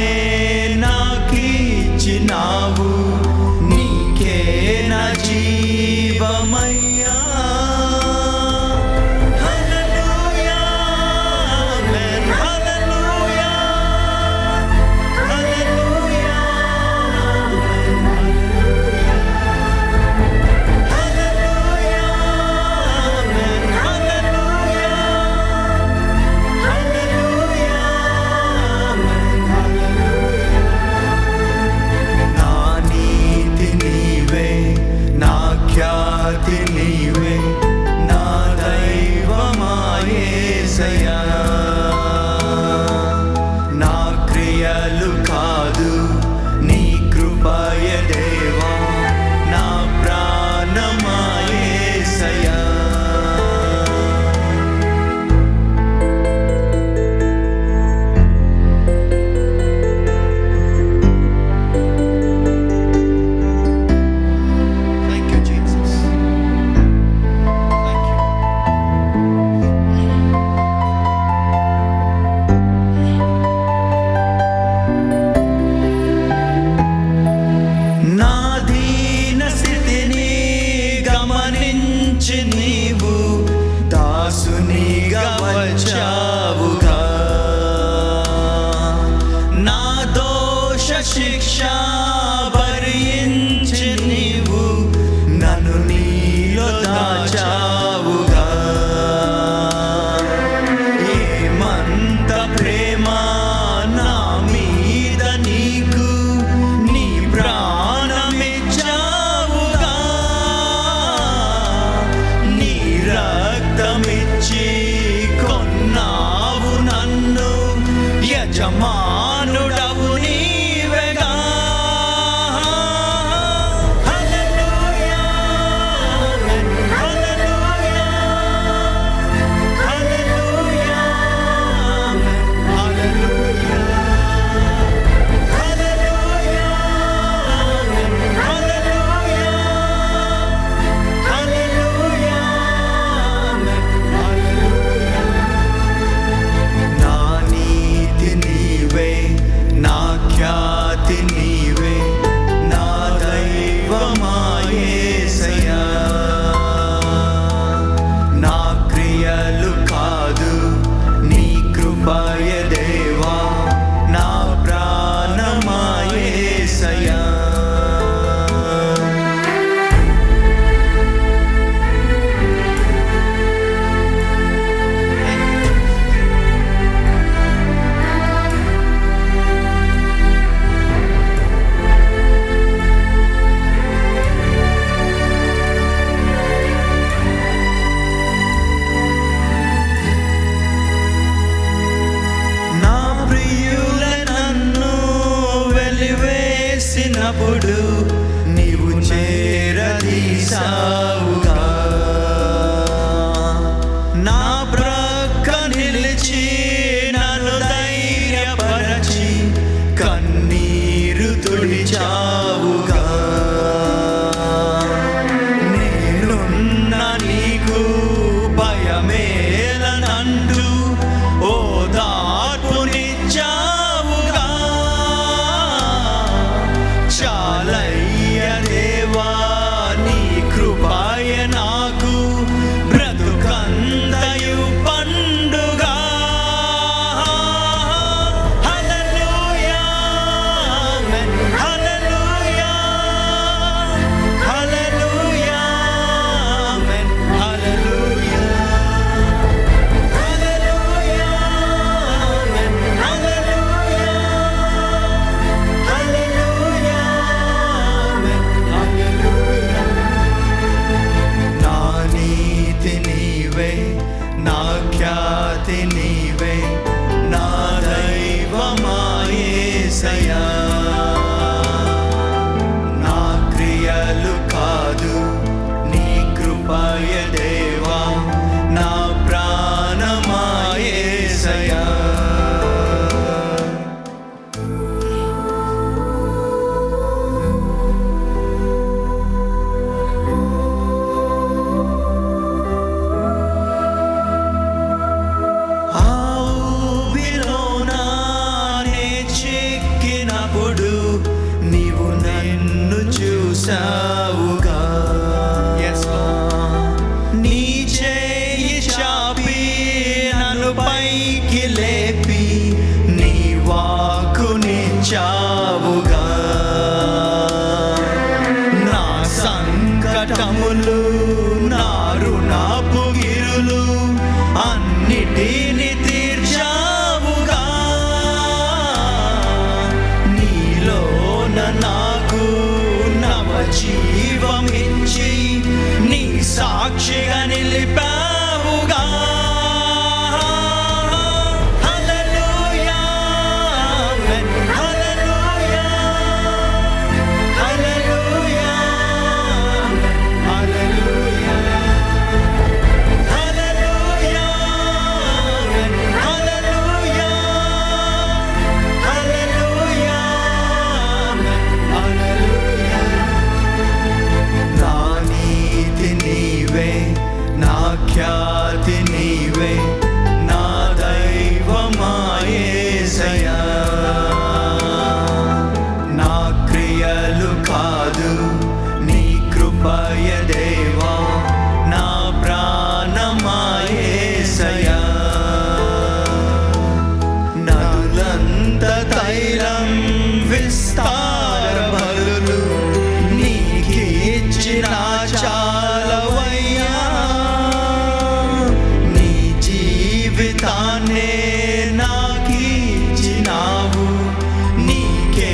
ప్రాణాన్నే నాకిచ్చినావు, నీకే నా జీవమయ్యా. నీవే నా దైవమా యేసయ్యా. నా క్రియలు కాదు నీ కృపయ దేవా, నా ప్రాణమా యేసయ్యా. నీవు దాసునిగా వచ్చావుగా, నా దోష శిక్ష భరించి నీవు నన్ను నీలో దాచావుగా. ఏమంత ప్రేమ నా మీద నీకు, నీ ప్రాణమిచ్చావుగా, నీ రక్తమిచ్చి కొన్నావు నన్ను, యజమానుడవు నీవేగా. చేసినప్పుడు నీవు చేరదీసావుగా, నా ప్రక్క నిలిచి నన్ను ధైర్యపరచి కన్నీరు తుడిచావుగా. నేనున్న నీకు భయమేలనంటూ ఓదార్పునిచ్చావుగా. చాలయ్య దేవా నీ కృపయ నాకు బ్రతుకందయు పండుగ. హల్లెలూయా ఆమేన్, హల్లెలూయా హల్లెలూయా ఆమేన్, హల్లెలూయా హల్లెలూయా ఆమేన్, హల్లెలూయా హల్లెలూయా ఆమేన్, హల్లెలూయా. నా నీతి నీవే, నా ఖ్యాతి నీవే, నా దైవమా యేసయ్యా. నా క్రియలు కాదు నీ కృపయ దేవా, నా ప్రాణమా యేసయ్యా. ఆ ఊబిలోన నే చిక్కి చూచినప్పుడు నీవు నన్ను చూసావుగా. నీ చేయి చాపి నన్ను పైకి లేపి నీ వాక్కునిచ్చావుగా. నా సంకటములు నా రుణపు గిరులు అన్నిటిని తీర్చావుగా. నీలోన నాకు నవ జీవమిచ్చి నీ సాక్షిగా నిలిపావుగా. హల్లెలూయా, హల్లెలూయా, హల్లెలూయా, హల్లెలూయా, హల్లెలూయా, హల్లెలూయా, హల్లెలూయా, హల్లెలూయా. నా నీతి నీవే, నా ఖ్యాతి నీవే, నా దైవమా యేసయ్యా. నా క్రియలు కాదు నీ కృపయ దేవా, నా ప్రాణమా యేసయ్యా. నదులంత తైలం విస్తార బలులు నీకిచ్చిన చాలవయ్యా. నీ జీవితాన్నే నాకిచ్చినావు, నీకే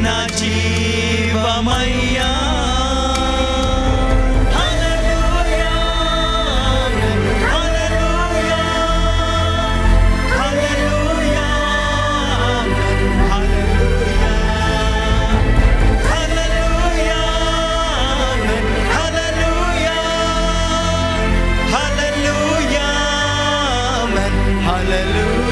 నా జీవమయ్యా. హల్లెలూయా, హల్లెలూయా, హల్లెలూయా, హల్లెలూయా, హల్లెలూయా, హల్లెలూయా, హల్లెలూయా, హల్లెలూయా.